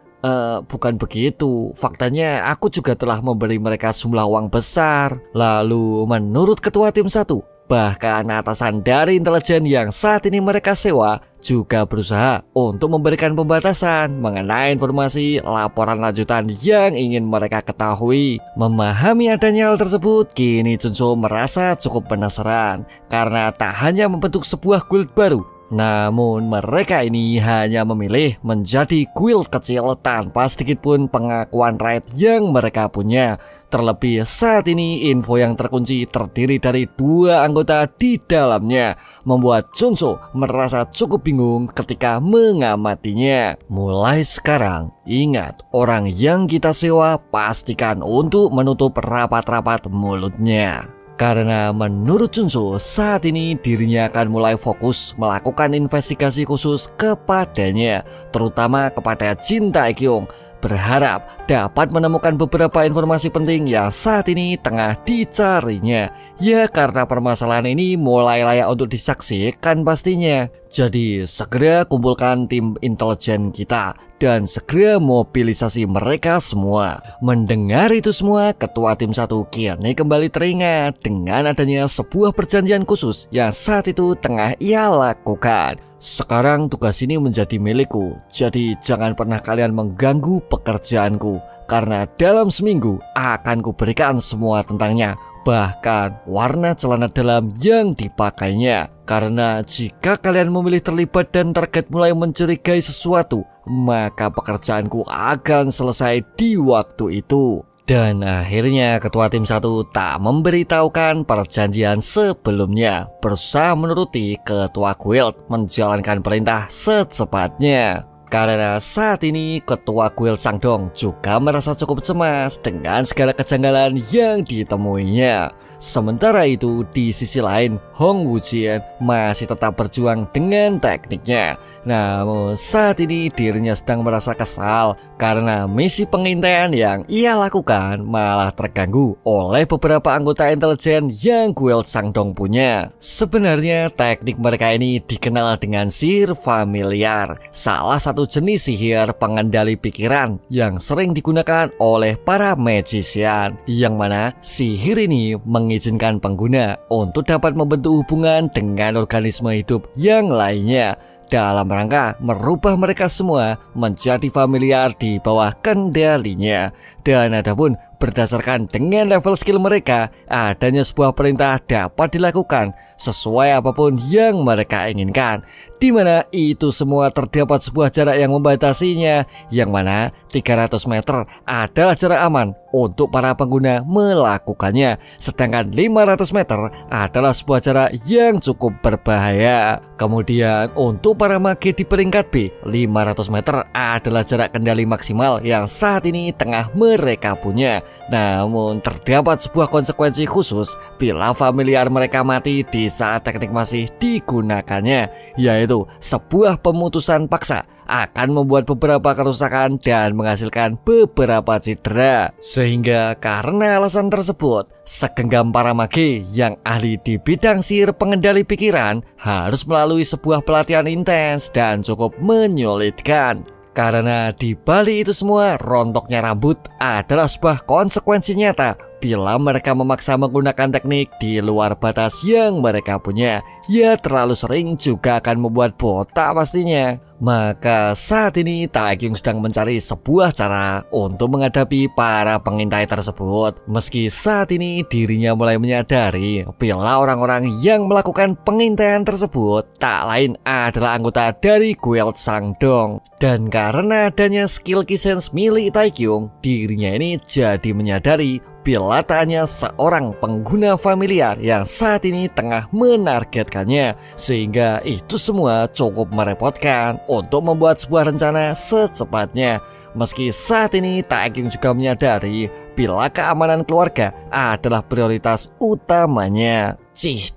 Bukan begitu, faktanya aku juga telah memberi mereka sejumlah uang besar. Lalu menurut ketua tim 1, bahkan atasan dari intelijen yang saat ini mereka sewa juga berusaha untuk memberikan pembatasan mengenai informasi laporan lanjutan yang ingin mereka ketahui. Memahami adanya hal tersebut, kini Junso merasa cukup penasaran karena tak hanya membentuk sebuah guild baru, namun mereka ini hanya memilih menjadi guild kecil tanpa sedikit pun pengakuan raid yang mereka punya. Terlebih saat ini info yang terkunci terdiri dari 2 anggota di dalamnya, membuat Junso merasa cukup bingung ketika mengamatinya. Mulai sekarang, ingat, orang yang kita sewa pastikan untuk menutup rapat-rapat mulutnya. Karena menurut Junso saat ini dirinya akan mulai fokus melakukan investigasi khusus kepadanya, terutama kepada Jin Taekyung, berharap dapat menemukan beberapa informasi penting yang saat ini tengah dicarinya. Ya karena permasalahan ini mulai layak untuk disaksikan pastinya. Jadi segera kumpulkan tim intelijen kita dan segera mobilisasi mereka semua. Mendengar itu semua, ketua tim 1 kini kembali teringat dengan adanya sebuah perjanjian khusus yang saat itu tengah ia lakukan. Sekarang tugas ini menjadi milikku, jadi jangan pernah kalian mengganggu pekerjaanku, karena dalam seminggu akan kuberikan semua tentangnya, bahkan warna celana dalam yang dipakainya. Karena jika kalian memilih terlibat dan target mulai mencurigai sesuatu, maka pekerjaanku akan selesai di waktu itu. Dan akhirnya ketua tim 1 tak memberitahukan perjanjian sebelumnya, berusaha menuruti ketua guild menjalankan perintah secepatnya. Karena saat ini ketua guild Sangdong juga merasa cukup cemas dengan segala kejanggalan yang ditemuinya. Sementara itu di sisi lain, Hong Wujin masih tetap berjuang dengan tekniknya. Namun saat ini dirinya sedang merasa kesal karena misi pengintaian yang ia lakukan malah terganggu oleh beberapa anggota intelijen yang guild Sangdong punya. Sebenarnya teknik mereka ini dikenal dengan sihir familiar, salah satu jenis sihir pengendali pikiran yang sering digunakan oleh para magician, yang mana sihir ini mengizinkan pengguna untuk dapat membentuk hubungan dengan organisme hidup yang lainnya. dalam rangka merubah mereka semua menjadi familiar di bawah kendalinya. Dan adapun berdasarkan dengan level skill mereka, adanya sebuah perintah dapat dilakukan sesuai apapun yang mereka inginkan, di mana itu semua terdapat sebuah jarak yang membatasinya, yang mana 300 meter adalah jarak aman untuk para pengguna melakukannya, sedangkan 500 meter adalah sebuah jarak yang cukup berbahaya. Kemudian untuk para mage di peringkat B, 500 meter adalah jarak kendali maksimal yang saat ini tengah mereka punya. Namun terdapat sebuah konsekuensi khusus bila familiar mereka mati di saat teknik masih digunakannya, yaitu sebuah pemutusan paksa akan membuat beberapa kerusakan dan menghasilkan beberapa cedera. Sehingga karena alasan tersebut, segenggam para mage yang ahli di bidang sihir pengendali pikiran harus melalui sebuah pelatihan intens dan cukup menyulitkan. Karena di balik itu semua, rontoknya rambut adalah sebuah konsekuensi nyata bila mereka memaksa menggunakan teknik di luar batas yang mereka punya. Ya terlalu sering juga akan membuat botak pastinya. Maka saat ini Taekyung sedang mencari sebuah cara untuk menghadapi para pengintai tersebut. Meski saat ini dirinya mulai menyadari bila orang-orang yang melakukan pengintaian tersebut tak lain adalah anggota dari Guild Sangdong. Dan karena adanya skill Ki-sense milik Taekyung, dirinya ini jadi menyadari bila tak hanya seorang pengguna familiar yang saat ini tengah menargetkannya, sehingga itu semua cukup merepotkan untuk membuat sebuah rencana secepatnya. Meski saat ini Taekyung juga menyadari bila keamanan keluarga adalah prioritas utamanya.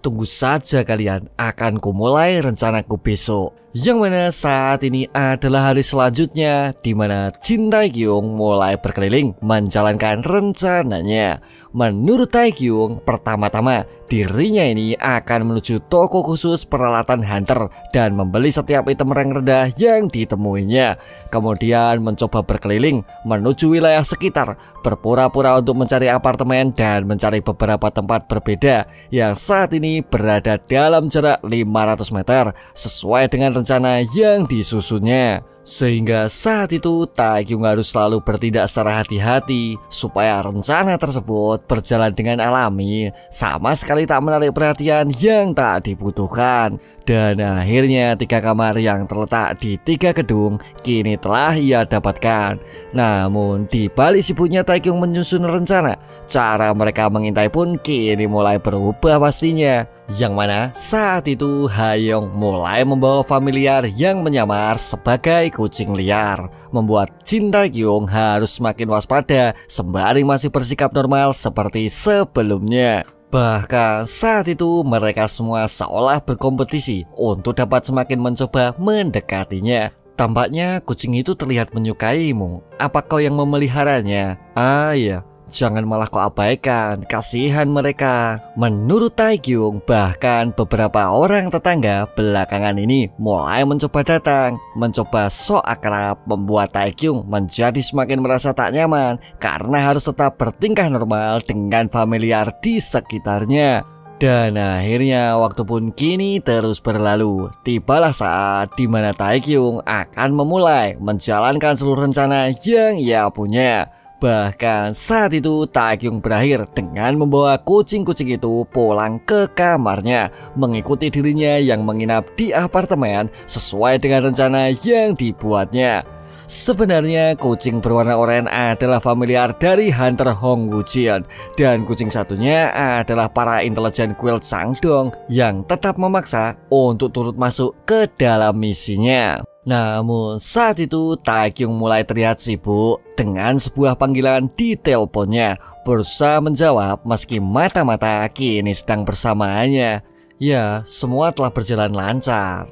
Tunggu saja kalian, akan kumulai rencanaku besok. Yang mana saat ini adalah hari selanjutnya, di mana Jin Taekyung mulai berkeliling menjalankan rencananya. Menurut Taekyung, pertama-tama dirinya ini akan menuju toko khusus peralatan hunter dan membeli setiap item rank rendah yang ditemuinya. Kemudian mencoba berkeliling menuju wilayah sekitar, berpura-pura untuk mencari apartemen dan mencari beberapa tempat berbeda yang saat ini berada dalam jarak 500 meter sesuai dengan rencana yang disusunnya. Sehingga saat itu Taekyung harus selalu bertindak secara hati-hati supaya rencana tersebut berjalan dengan alami, sama sekali tak menarik perhatian yang tak dibutuhkan. Dan akhirnya 3 kamar yang terletak di 3 gedung kini telah ia dapatkan. Namun di balik sibuknya Taekyung menyusun rencana, cara mereka mengintai pun kini mulai berubah pastinya. Yang mana saat itu Hayoung mulai membawa familiar yang menyamar sebagai kucing liar, membuat Jin Taekyung harus semakin waspada sembari masih bersikap normal seperti sebelumnya. Bahkan saat itu mereka semua seolah berkompetisi untuk dapat semakin mencoba mendekatinya. Tampaknya kucing itu terlihat menyukaimu. Apa kau yang memeliharanya? Ah ya, jangan malah kau abaikan, kasihan mereka. Menurut Taekyung, bahkan beberapa orang tetangga belakangan ini mulai mencoba datang, mencoba sok akrab, membuat Taekyung menjadi semakin merasa tak nyaman karena harus tetap bertingkah normal dengan familiar di sekitarnya. Dan akhirnya waktu pun kini terus berlalu. Tibalah saat dimana Taekyung akan memulai menjalankan seluruh rencana yang ia punya. Bahkan saat itu Taekyung berakhir dengan membawa kucing-kucing itu pulang ke kamarnya, mengikuti dirinya yang menginap di apartemen sesuai dengan rencana yang dibuatnya. Sebenarnya kucing berwarna oranye adalah familiar dari Hunter Hong Woo-jin, dan kucing satunya adalah para intelijen Guild Sangdong yang tetap memaksa untuk turut masuk ke dalam misinya. Namun saat itu Taekyung mulai terlihat sibuk dengan sebuah panggilan di teleponnya, berusaha menjawab meski mata-mata kini sedang bersamanya. Ya, semua telah berjalan lancar.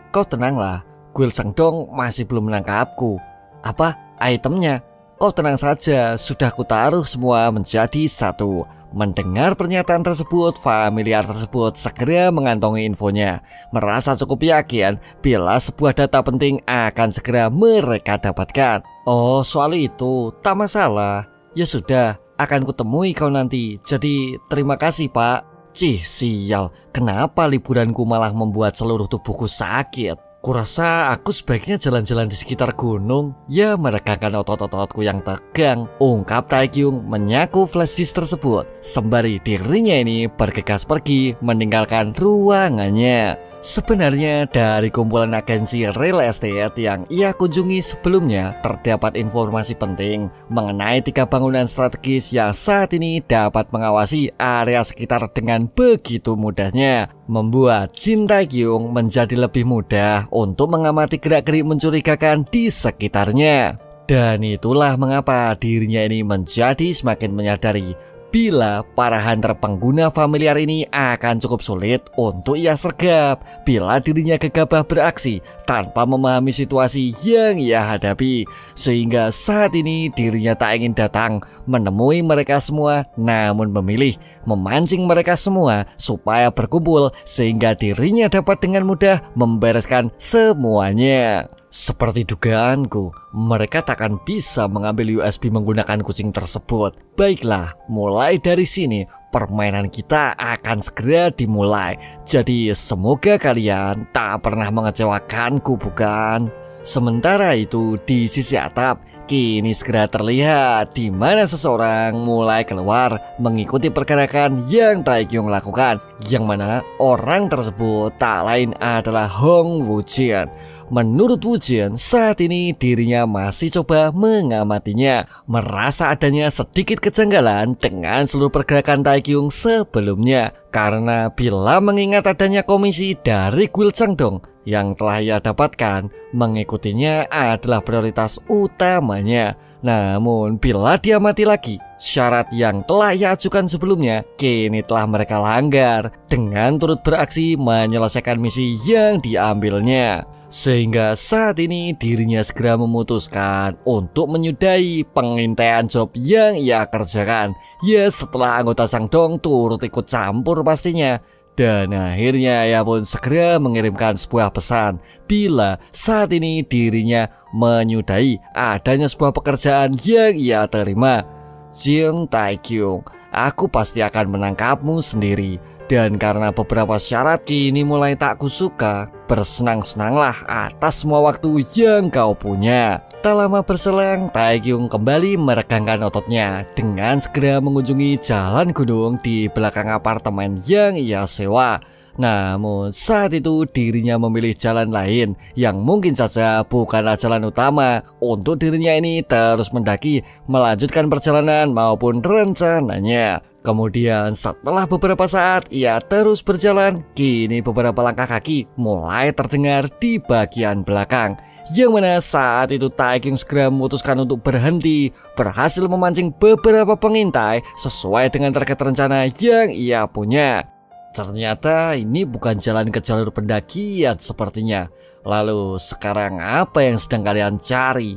Kau tenanglah, Guild Sangdong masih belum menangkapku. Apa? Itemnya? Kau tenang saja, sudah kutaruh semua menjadi satu. Mendengar pernyataan tersebut, familiar tersebut segera mengantongi infonya, merasa cukup yakin bila sebuah data penting akan segera mereka dapatkan. Oh, soal itu tak masalah. Ya sudah, akan kutemui kau nanti. Jadi terima kasih, Pak. Sial, kenapa liburanku malah membuat seluruh tubuhku sakit? Kurasa aku sebaiknya jalan-jalan di sekitar gunung, ya meregangkan otot-ototku yang tegang, ungkap Taekyung menyaku flash disk tersebut, sembari dirinya ini bergegas pergi meninggalkan ruangannya. Sebenarnya dari kumpulan agensi real estate yang ia kunjungi sebelumnya terdapat informasi penting mengenai 3 bangunan strategis yang saat ini dapat mengawasi area sekitar dengan begitu mudahnya, membuat Jin Taekyung menjadi lebih mudah untuk mengamati gerak-gerik mencurigakan di sekitarnya. Dan itulah mengapa dirinya ini menjadi semakin menyadari bila para hunter pengguna familiar ini akan cukup sulit untuk ia sergap bila dirinya gegabah beraksi tanpa memahami situasi yang ia hadapi. Sehingga saat ini dirinya tak ingin datang menemui mereka semua, namun memilih memancing mereka semua supaya berkumpul sehingga dirinya dapat dengan mudah membereskan semuanya. Seperti dugaanku, mereka takkan bisa mengambil USB menggunakan kucing tersebut. Baiklah, mulai dari sini permainan kita akan segera dimulai. Jadi semoga kalian tak pernah mengecewakanku, bukan? Sementara itu di sisi atap kini segera terlihat di mana seseorang mulai keluar mengikuti pergerakan yang Taekyung lakukan, yang mana orang tersebut tak lain adalah Hong Woo-jin. Menurut Woo-jin, saat ini dirinya masih coba mengamatinya, merasa adanya sedikit kejanggalan dengan seluruh pergerakan Taekyung sebelumnya. Karena bila mengingat adanya komisi dari Guild Changdong yang telah ia dapatkan, mengikutinya adalah prioritas utamanya. Namun bila dia mati lagi, syarat yang telah ia ajukan sebelumnya kini telah mereka langgar dengan turut beraksi menyelesaikan misi yang diambilnya. Sehingga saat ini dirinya segera memutuskan untuk menyudahi pengintaian job yang ia kerjakan. Ya setelah anggota Changdong turut ikut campur pastinya. Dan akhirnya ia pun segera mengirimkan sebuah pesan bila saat ini dirinya menyudahi adanya sebuah pekerjaan yang ia terima. Jin Taekyung, aku pasti akan menangkapmu sendiri. Dan karena beberapa syarat kini mulai tak kusuka, bersenang-senanglah atas semua waktu yang kau punya. Tak lama berselang, Taekyung kembali meregangkan ototnya dengan segera mengunjungi jalan gunung di belakang apartemen yang ia sewa. Namun saat itu dirinya memilih jalan lain yang mungkin saja bukanlah jalan utama untuk dirinya ini terus mendaki, melanjutkan perjalanan maupun rencananya. Kemudian setelah beberapa saat ia terus berjalan, kini beberapa langkah kaki mulai terdengar di bagian belakang, yang mana saat itu Taekyung segera memutuskan untuk berhenti, berhasil memancing beberapa pengintai sesuai dengan target rencana yang ia punya. Ternyata ini bukan jalan ke jalur pendakian sepertinya. Lalu sekarang apa yang sedang kalian cari?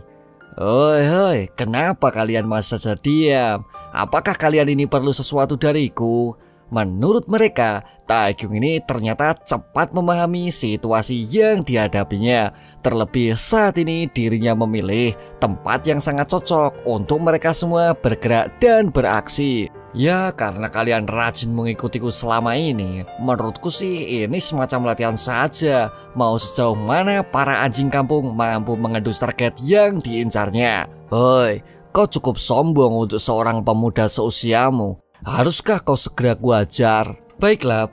Hoi, kenapa kalian masih saja diam? Apakah kalian ini perlu sesuatu dariku? Menurut mereka, Taekyung ini ternyata cepat memahami situasi yang dihadapinya. Terlebih saat ini dirinya memilih tempat yang sangat cocok untuk mereka semua bergerak dan beraksi. Ya karena kalian rajin mengikutiku selama ini, menurutku sih ini semacam latihan saja. Mau sejauh mana para anjing kampung mampu mengendus target yang diincarnya. Hoi, kau cukup sombong untuk seorang pemuda seusiamu. Haruskah kau segera kuajar? Baiklah,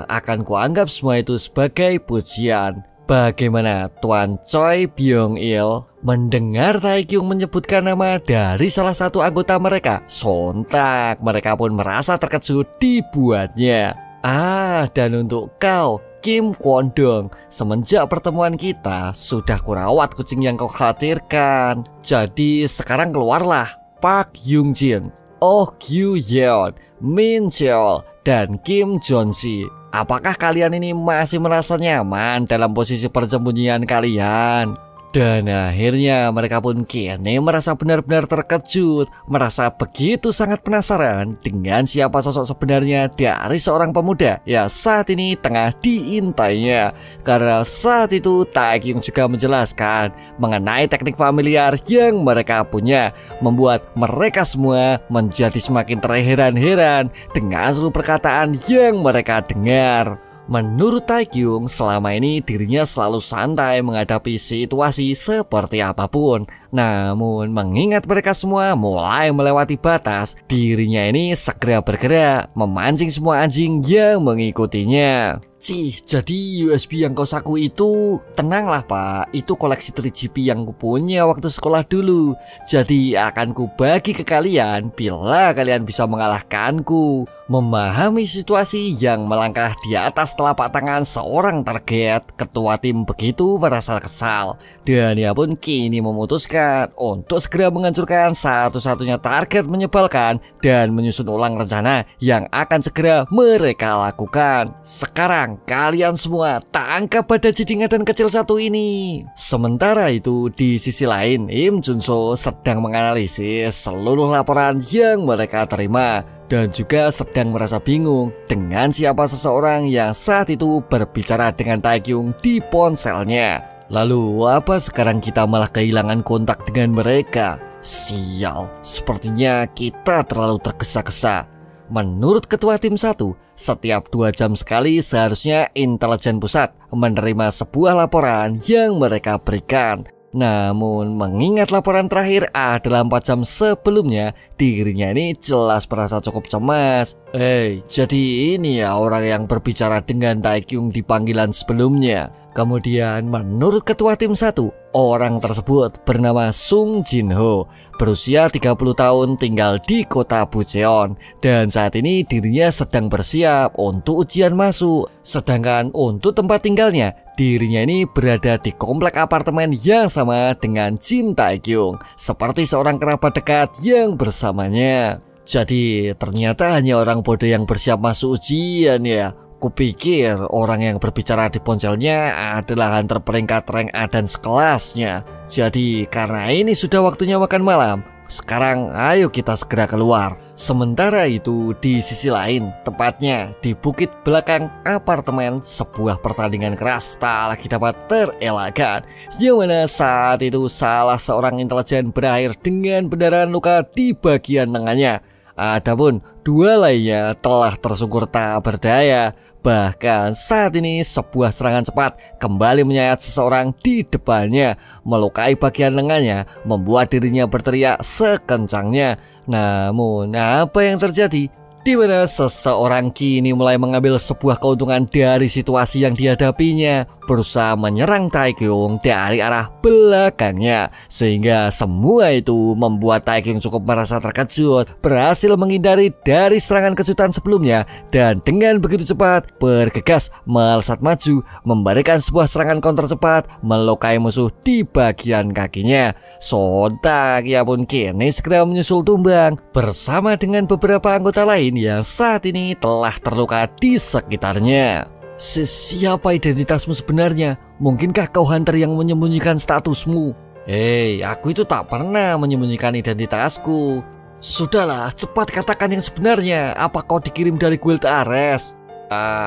akan kuanggap semua itu sebagai pujian. Bagaimana Tuan Choi Byung-il? Mendengar Taekyung menyebutkan nama dari salah satu anggota mereka, sontak mereka pun merasa terkejut dibuatnya. Dan untuk kau, Kim Kwon-dong, semenjak pertemuan kita sudah kurawat kucing yang kau khawatirkan. Jadi sekarang keluarlah Park Young-jin, Oh Kyu-yeon, Min Cheol, dan Kim Jon-si. Apakah kalian ini masih merasa nyaman dalam posisi persembunyian kalian? Dan akhirnya mereka pun kini merasa benar-benar terkejut, merasa begitu sangat penasaran dengan siapa sosok sebenarnya dari seorang pemuda yang saat ini tengah diintainya. Karena saat itu Taekyung juga menjelaskan mengenai teknik familiar yang mereka punya, membuat mereka semua menjadi semakin terheran-heran dengan seluruh perkataan yang mereka dengar. Menurut Taekyung, selama ini dirinya selalu santai menghadapi situasi seperti apapun. Namun mengingat mereka semua mulai melewati batas, dirinya ini segera bergerak memancing semua anjing yang mengikutinya. Cih, jadi USB yang kau saku itu, tenanglah pak, itu koleksi 3GP yang kupunya waktu sekolah dulu. Jadi akan kubagi ke kalian bila kalian bisa mengalahkanku. Memahami situasi yang melangkah di atas telapak tangan seorang target, ketua tim begitu merasa kesal. Dan ia pun kini memutuskan untuk segera menghancurkan satu-satunya target menyebalkan dan menyusun ulang rencana yang akan segera mereka lakukan. Sekarang kalian semua tangkap pada jidingatan kecil satu ini. Sementara itu di sisi lain, Im Junso sedang menganalisis seluruh laporan yang mereka terima dan juga sedang merasa bingung dengan siapa seseorang yang saat itu berbicara dengan Taekyung di ponselnya. Lalu apa sekarang kita malah kehilangan kontak dengan mereka? Sial, sepertinya kita terlalu tergesa-gesa. Menurut ketua tim 1, setiap 2 jam sekali seharusnya intelijen pusat menerima sebuah laporan yang mereka berikan. Namun mengingat laporan terakhir adalah 4 jam sebelumnya, dirinya ini jelas merasa cukup cemas. Jadi ini ya orang yang berbicara dengan Taekyung di panggilan sebelumnya. Kemudian menurut ketua tim 1, orang tersebut bernama Sung Jin Ho, berusia 30 tahun, tinggal di kota Bucheon, dan saat ini dirinya sedang bersiap untuk ujian masuk. Sedangkan untuk tempat tinggalnya, dirinya ini berada di komplek apartemen yang sama dengan Jin Taekyung, seperti seorang kerabat dekat yang bersamanya. Jadi ternyata hanya orang bodoh yang bersiap masuk ujian ya. Kupikir orang yang berbicara di ponselnya adalah hunter peringkat rank A dan sekelasnya. Jadi karena ini sudah waktunya makan malam, sekarang ayo kita segera keluar. Sementara itu di sisi lain, tepatnya di bukit belakang apartemen, sebuah pertandingan keras tak lagi dapat terelakkan, yang mana saat itu salah seorang intelijen berakhir dengan pendarahan luka di bagian lengannya. Adapun 2 lainnya telah tersungkur tak berdaya. Bahkan saat ini sebuah serangan cepat kembali menyayat seseorang di depannya, melukai bagian lengannya, membuat dirinya berteriak sekencangnya. Namun apa yang terjadi? Di mana seseorang kini mulai mengambil sebuah keuntungan dari situasi yang dihadapinya, berusaha menyerang Taekyung dari arah belakangnya, sehingga semua itu membuat Taekyung cukup merasa terkejut, berhasil menghindari dari serangan kejutan sebelumnya, dan dengan begitu cepat bergegas melesat maju, memberikan sebuah serangan counter cepat, melukai musuh di bagian kakinya. Sontak ia pun kini segera menyusul tumbang bersama dengan beberapa anggota lain yang saat ini telah terluka di sekitarnya. Siapa identitasmu sebenarnya? Mungkinkah kau hunter yang menyembunyikan statusmu? Aku itu tak pernah menyembunyikan identitasku. Sudahlah, cepat katakan yang sebenarnya. Apa kau dikirim dari Guild Ares?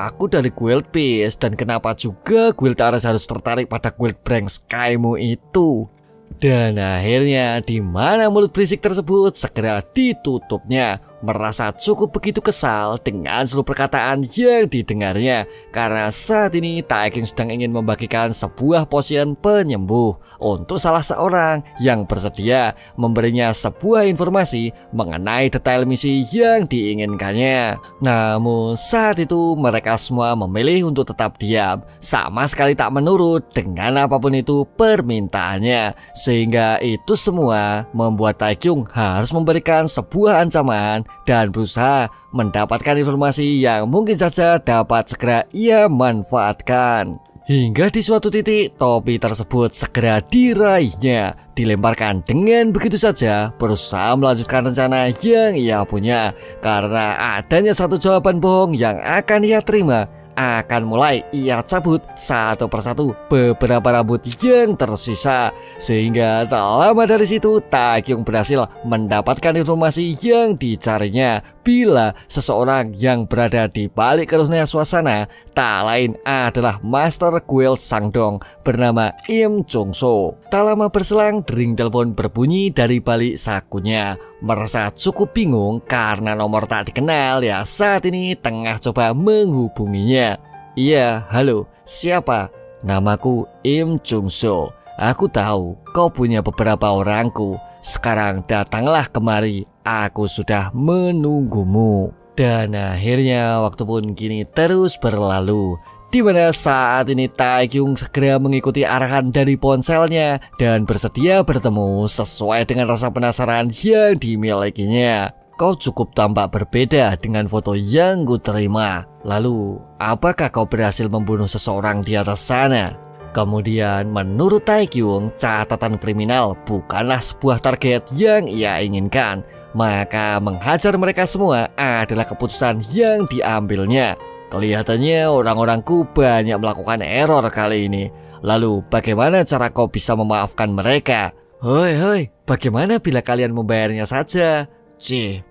Aku dari Guild Peace. Dan kenapa juga Guild Ares harus tertarik pada Guild Brank Skymu itu? Dan akhirnya di mana mulut berisik tersebut segera ditutupnya. Merasa cukup begitu kesal dengan seluruh perkataan yang didengarnya, karena saat ini Taekyung sedang ingin membagikan sebuah potion penyembuh untuk salah seorang yang bersedia memberinya sebuah informasi mengenai detail misi yang diinginkannya. Namun saat itu mereka semua memilih untuk tetap diam, sama sekali tak menurut dengan apapun itu permintaannya, sehingga itu semua membuat Taekyung harus memberikan sebuah ancaman dan berusaha mendapatkan informasi yang mungkin saja dapat segera ia manfaatkan. Hingga di suatu titik topi tersebut segera diraihnya, dilemparkan dengan begitu saja, berusaha melanjutkan rencana yang ia punya. Karena adanya satu jawaban bohong yang akan ia terima, akan mulai ia cabut satu persatu beberapa rambut yang tersisa. Sehingga tak lama dari situ Taekyung berhasil mendapatkan informasi yang dicarinya, bila seseorang yang berada di balik keruhnya suasana tak lain adalah Master Guild Sangdong bernama Im Jongso. Tak lama berselang dering telepon berbunyi dari balik sakunya. Merasa cukup bingung karena nomor tak dikenal ya saat ini tengah coba menghubunginya. Iya, halo, siapa? Namaku Im Jungso. Aku tahu kau punya beberapa orangku. Sekarang datanglah kemari, aku sudah menunggumu. Dan akhirnya waktu pun kini terus berlalu, di mana saat ini Taekyung segera mengikuti arahan dari ponselnya dan bersedia bertemu sesuai dengan rasa penasaran yang dimilikinya. Kau cukup tampak berbeda dengan foto yang ku terima. Lalu, apakah kau berhasil membunuh seseorang di atas sana? Kemudian, menurut Taekyung, catatan kriminal bukanlah sebuah target yang ia inginkan. Maka menghajar mereka semua adalah keputusan yang diambilnya. Kelihatannya orang-orangku banyak melakukan error kali ini. Lalu, bagaimana cara kau bisa memaafkan mereka? Hoi, bagaimana bila kalian membayarnya saja?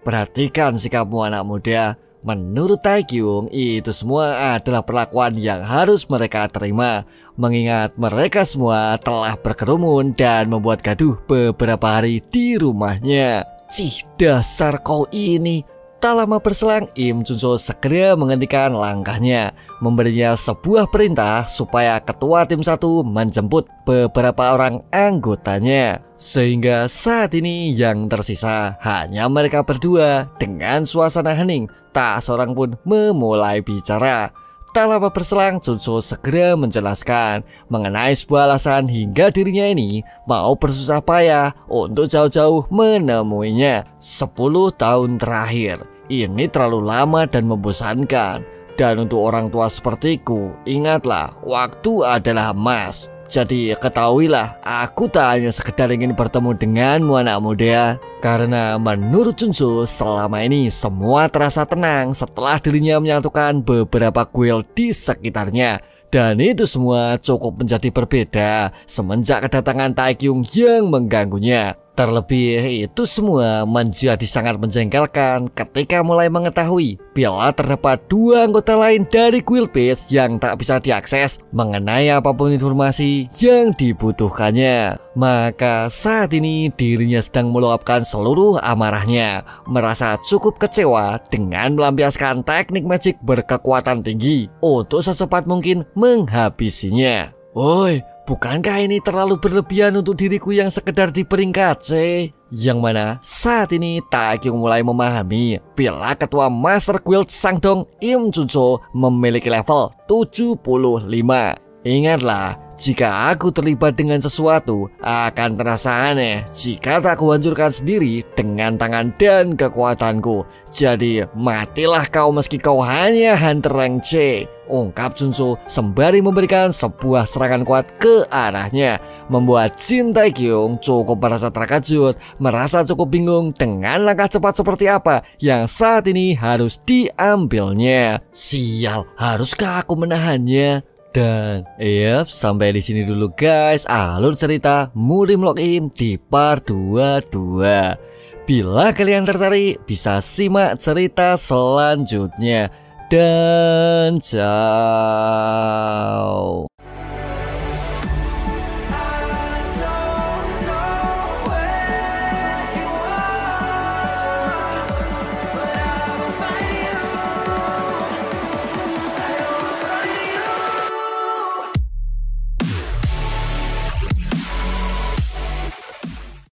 Perhatikan sikapmu anak muda. Menurut Taekyung, itu semua adalah perlakuan yang harus mereka terima, mengingat mereka semua telah berkerumun dan membuat gaduh beberapa hari di rumahnya. Dasar kau ini. Tak lama berselang, Im Junso segera menghentikan langkahnya, memberinya sebuah perintah supaya ketua tim 1 menjemput beberapa orang anggotanya. Sehingga saat ini yang tersisa hanya mereka berdua dengan suasana hening, tak seorang pun memulai bicara. Tak lama berselang, Junso segera menjelaskan mengenai sebuah alasan hingga dirinya ini mau bersusah payah untuk jauh-jauh menemuinya. 10 tahun terakhir, ini terlalu lama dan membosankan. Dan untuk orang tua sepertiku, ingatlah, waktu adalah emas. Jadi ketahuilah, aku tak hanya sekedar ingin bertemu denganmu anak muda. Karena menurut Junso, selama ini semua terasa tenang setelah dirinya menyatukan beberapa kuil di sekitarnya. Dan itu semua cukup menjadi berbeda semenjak kedatangan Taekyung yang mengganggunya. Terlebih itu semua menjadi sangat menjengkelkan ketika mulai mengetahui bila terdapat 2 anggota lain dari Guild Page yang tak bisa diakses mengenai apapun informasi yang dibutuhkannya. Maka saat ini dirinya sedang meluapkan seluruh amarahnya, merasa cukup kecewa dengan melampiaskan teknik magic berkekuatan tinggi untuk secepat mungkin menghabisinya. Woi, bukankah ini terlalu berlebihan untuk diriku yang sekedar di peringkat C? Yang mana saat ini Taekyung mulai memahami bila ketua Master Guild Sangdong Im Junso memiliki level 75. Ingatlah, jika aku terlibat dengan sesuatu, akan terasa aneh jika tak kuhancurkan sendiri dengan tangan dan kekuatanku. Jadi matilah kau meski kau hanya hunter rank C, ungkap Junso sembari memberikan sebuah serangan kuat ke arahnya, membuat Jin Taekyung cukup merasa terkejut, merasa cukup bingung dengan langkah cepat seperti apa yang saat ini harus diambilnya. Sial, haruskah aku menahannya? Dan sampai di sini dulu guys alur cerita Murim Login di part 22. Bila kalian tertarik bisa simak cerita selanjutnya. Dan ciao.